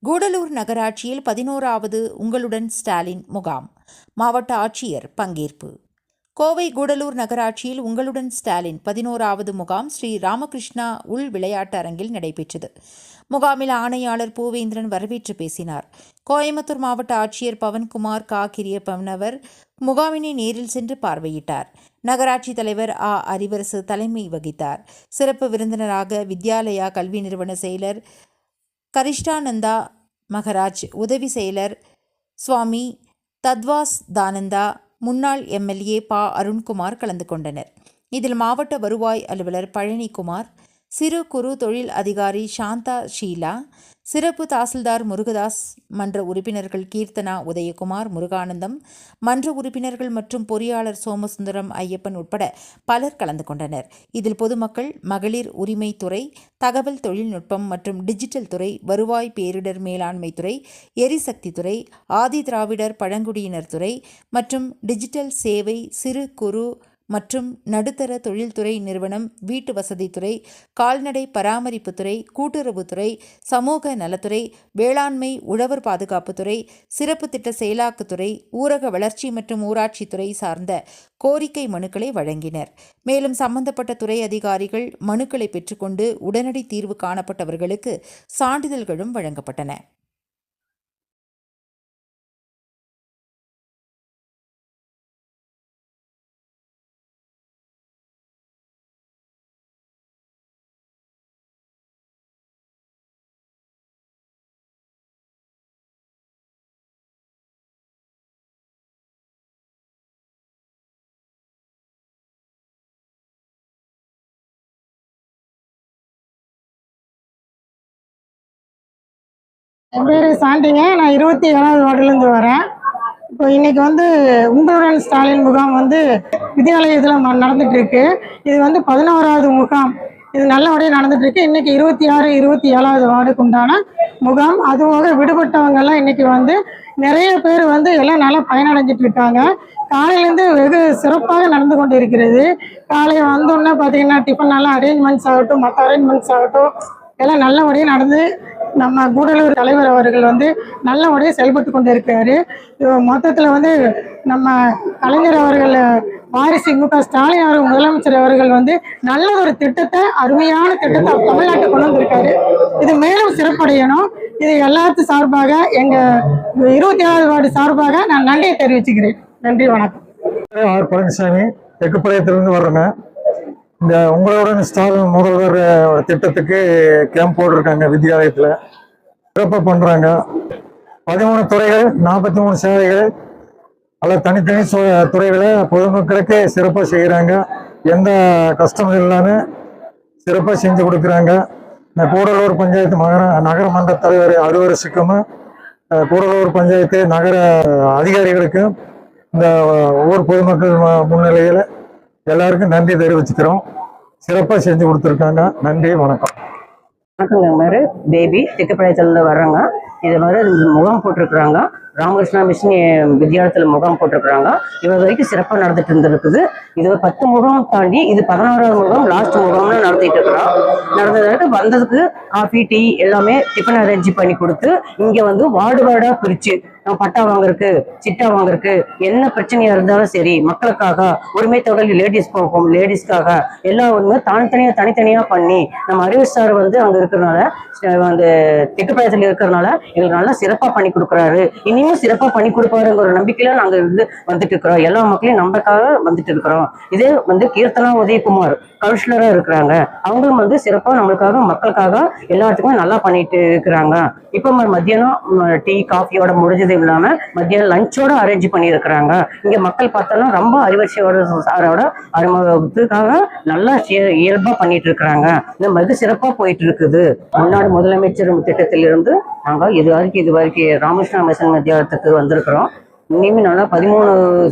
கூடலூர் நகராட்சியில் 11வது உங்களுடன் ஸ்டாலின் முகாம். மாவட்ட ஆட்சியர் பங்கேற்பு. கோவை கூடலூர் நகராட்சியில் உங்களுடன் ஸ்டாலின் 11வது முகாம் ஸ்ரீ ராமகிருஷ்ணா உள் விளையாட்டு அரங்கில் நடைபெற்றது. முகாமில் ஆணையாளர் பூவேந்திரன் வரவேற்று பேசினார். கோயம்புத்தூர் மாவட்ட ஆட்சியர் பவன்குமார் கிரியப்பனவர் முகாமினை நேரில் சென்று பார்வையிட்டார். நகராட்சி தலைவர் அறிவரசு தலைமை வகித்தார். சிறப்பு விருந்தினராக வித்யாலயா கல்வி நிறுவன செயலர் கரிஷ்டானந்தா மகராஜ், உதவி செயலர் சுவாமி தத்வாஸ் தானந்தா, முன்னாள் எம்எல்ஏ அருண்குமார் கலந்து கொண்டனர். இதில் மாவட்ட வருவாய் அலுவலர் பழனிக்குமார், சிறு குறு தொழில் அதிகாரி சாந்தா ஷீலா, சிறப்பு தாசில்தார் முருகதாஸ், மன்ற உறுப்பினர்கள் கீர்த்தனா, உதயகுமார், முருகானந்தம், மன்ற உறுப்பினர்கள் மற்றும் பொறியாளர் சோமசுந்தரம், ஐயப்பன் உட்பட பலர் கலந்து கொண்டனர். இதில் பொதுமக்கள், மகளிர் உரிமை துறை, தகவல் தொழில்நுட்பம் மற்றும் டிஜிட்டல் துறை, வருவாய் பேரிடர் மேலாண்மை துறை, எரிசக்தி துறை, ஆதி திராவிடர் பழங்குடியினர் துறை மற்றும் டிஜிட்டல் சேவை, சிறு குறு மற்றும் நடுத்தர தொழில்துறை நிறுவனம், வீட்டு வசதித்துறை, கால்நடை பராமரிப்புத்துறை, கூட்டுறவுத்துறை, சமூக நலத்துறை, வேளாண்மை உழவர் பாதுகாப்புத்துறை, சிறப்பு திட்ட செயலாக்கத்துறை, ஊரக வளர்ச்சி மற்றும் ஊராட்சித்துறை சார்ந்த கோரிக்கை மனுக்களை வழங்கினர். மேலும் சம்பந்தப்பட்ட துறை அதிகாரிகள் மனுக்களை பெற்றுக்கொண்டு உடனடி தீர்வு காணப்பட்டவர்களுக்கு சான்றிதழ்களும் வழங்கப்பட்டன. என் பேர் சாண்டிங்க. நான் 27வது வார்டுலேருந்து வரேன். இப்போ இன்னைக்கு உங்களுடன் ஸ்டாலின் முகாம் வித்யாலயத்தில் நடந்துட்டு இருக்கு. இது 11வது முகாம். இது நல்லபடியாக நடந்துட்டு இருக்கு. இன்னைக்கு 26, 27வது வார்டுக்கு உண்டான முகாம். அதுபோக விடுபட்டவங்கெல்லாம் இன்னைக்கு நிறைய பேர் எல்லாம் நல்லா பயனடைஞ்சிட்டு இருக்காங்க. காலையிலேருந்து வெகு சிறப்பாக நடந்து கொண்டு இருக்கிறது. காலை வந்தோடனே பார்த்தீங்கன்னா டிஃபன் நல்லா அரேஞ்ச்மெண்ட்ஸ் ஆகட்டும், மற்ற அரேஞ்ச்மெண்ட்ஸ் ஆகட்டும் எல்லாம் நல்லபடியாக நடந்து நம்ம கூடலூர் தலைவர் அவர்கள் நல்லபடியாக செயல்பட்டு கொண்டு இருக்காரு. மொத்தத்தில் நம்ம கலைஞர் அவர்கள் வாரிசு மு.க. ஸ்டாலின் அவர்கள் முதலமைச்சர் அவர்கள் நல்ல ஒரு திட்டத்தை, அருமையான திட்டத்தை தமிழ்நாட்டுக்கு கொண்டு வந்திருக்காரு. இது மேலும் சிறப்படையணும். இது எல்லாத்து சார்பாக, எங்கள் 27வது வார்டு சார்பாக நான் நன்றியை தெரிவிச்சுக்கிறேன். நன்றி, வணக்கம். ஆர் பழனிசாமி, தெற்குப்பாளையத்திலிருந்து வர்றேங்க. இந்த உங்களுடன் ஸ்டாலின் முதல்வர் திட்டத்துக்கு கேம்ப் போட்டிருக்காங்க. வித்யாலயத்தில் சிறப்பாக பண்ணுறாங்க. 13 துறைகள், 43 சேவைகள், அல்ல தனித்தனி துறைகளை பொதுமக்களுக்கு சிறப்பாக செய்கிறாங்க. எந்த கஷ்டமும் இல்லாமல் சிறப்பாக செஞ்சு கொடுக்குறாங்க. இந்த கூடலூர் பஞ்சாயத்து நகரமன்ற தலைவர் அறிவரசுக்கும், கூடலூர் பஞ்சாயத்து நகர அதிகாரிகளுக்கும், இந்த ஊர் பொதுமக்கள் முன்னிலையில் எல்லாருக்கும் நன்றி தெரிவிச்சுக்கிறோம். சிறப்பாக செஞ்சு கொடுத்துருக்காங்க. நன்றி, வணக்கம். வணக்கங்க. என் பேர் பேபி, தெற்குப்பாளையத்துலேருந்து வர்றேங்க. இது முகாம் போட்டிருக்கிறாங்க. ராமகிருஷ்ணா மிஷன் வித்யாலயத்தில் முகாம் போட்டிருக்கிறாங்க. இது வரைக்கும் சிறப்பாக நடந்துட்டு இருந்திருக்குது. இது 10 முகாம் தாண்டி இது 11வது முகாம், லாஸ்ட் முகாம்னு நடத்திட்டு இருக்கிறோம். நடந்ததுக்கு வந்ததுக்கு காஃபி, டீ எல்லாமே டிஃபன் அரேஞ்ச் பண்ணி கொடுத்து இங்கே வார்டு வார்டாக பிரித்து பட்டா வாங்குறதுக்கு, சிட்டா வாங்குறதுக்கு, என்ன பிரச்சனையா இருந்தாலும் சரி மக்களுக்காக, உரிமை தொகை லேடிஸ்க்காக எல்லா தனித்தனியா பண்ணி நம்ம அறிவு சார் அங்க இருக்கிறனால, தெற்குப்பாளையத்தில் இருக்கிறனால எங்களுக்கு நல்லா சிறப்பா பண்ணி கொடுக்குறாரு. இனியும் சிறப்பா பண்ணி கொடுப்பாருங்கிற ஒரு நம்பிக்கையில நாங்க வந்துட்டு இருக்கிறோம். எல்லா மக்களையும் நம்பக்காக வந்துட்டு இருக்கிறோம். இதே கீர்த்தனா, உதயகுமார் கவுன்சிலரா இருக்கிறாங்க. அவங்களும் சிறப்பா நம்மளுக்காக, மக்களுக்காக எல்லாத்துக்குமே நல்லா பண்ணிட்டு இருக்கிறாங்க. இப்ப மத்தியானம் டீ காஃபியோட முடிஞ்சது இல்லாம மத்தியானம் லஞ்சோட அரேஞ்ச் பண்ணியிருக்கிறாங்க. இங்க மக்கள் பார்த்தோம்னா ரொம்ப அறிவர்ச்சியோட சாரோட அறிமுகத்துக்காக நல்லா இயல்பா பண்ணிட்டு இருக்கிறாங்க. இந்த மாதிரி சிறப்பா போயிட்டு இருக்குது. முன்னாடி முதலமைச்சர் திட்டத்திலிருந்து நாங்கள் இது வரைக்கும் ராமகிருஷ்ணா மிஷன் வித்யாலயத்துக்கு வந்திருக்கிறோம். இனிமே நல்லா 13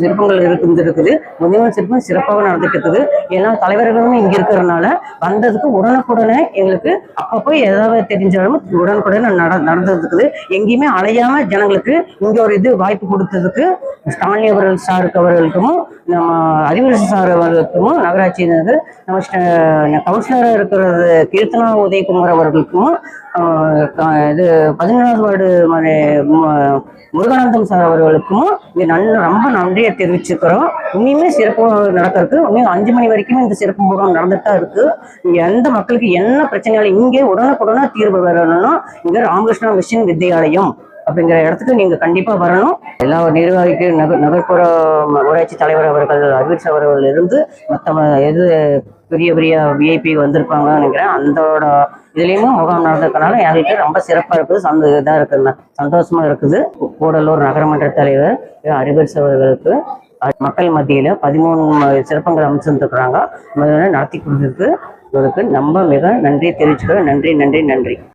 சிற்பங்கள் இருக்குது. 13 சிற்பம் சிறப்பாக நடந்துட்டு இருக்குது. ஏன்னா தலைவர்களும் இங்க இருக்கிறதுனால வந்ததுக்கு உடனுக்குடனே எங்களுக்கு அப்பப்போ ஏதாவது தெரிஞ்சாலும் உடனுக்குடனே நடந்ததுக்குது. எங்கேயுமே அலையாம ஜனங்களுக்கு இங்க ஒரு இது வாய்ப்பு கொடுத்ததுக்கு ஸ்டான்லி அவர்கள் சாருக்கு அவர்களுக்கும் நம்ம அறிவரசு சார் அவர்களுக்கும் நகராட்சியினருக்கு நம்ம கவுன்சிலராக இருக்கிறது கீர்த்தனா உதயகுமார் அவர்களுக்கும் இது 17வது வார்டு முருகானந்தம் சார் அவர்களுக்கும் இது ரொம்ப நன்றியை தெரிவிச்சுக்கிறோம். இனிமே சிறப்பு நடக்கிறதுக்கு இன்னும் 5 மணி வரைக்குமே இந்த சிறப்பு முகாம் நடந்துட்டு தான் இருக்கு. இங்க எந்த மக்களுக்கு என்ன பிரச்சனையாலும் இங்கே உடனுக்குடனே தீர்வு வரணும்னா இங்க ராமகிருஷ்ணா மிஷன் வித்யாலயம் அப்படிங்கிற இடத்துக்கு நீங்க கண்டிப்பா வரணும். எல்லா நிர்வாகிக்கு நகர்ப்புற ஊராட்சி தலைவர் அவர்கள் அறிவிச்சு அவர்கள் இருந்து மற்ற எது பெரிய பெரிய விஐபி வந்திருப்பாங்கன்னு நினைக்கிறேன். அந்தோட இதுலேயுமே முகாம் நடந்திருக்கனால எங்களுக்கு ரொம்ப சிறப்பாக இருக்குது, இதாக இருக்குதுண்ணா, சந்தோஷமா இருக்குது. கூடலூர் நகரமன்ற தலைவர் அறிவரசு அவர்களுக்கு மக்கள் மத்தியில் 13 சிறப்பங்கள் அமைச்சிருந்துருக்குறாங்க, நடத்தி கொடுத்துருக்கு. இவருக்கு நம்ம மிக நன்றி தெரிவிச்சுக்கிறோம். நன்றி.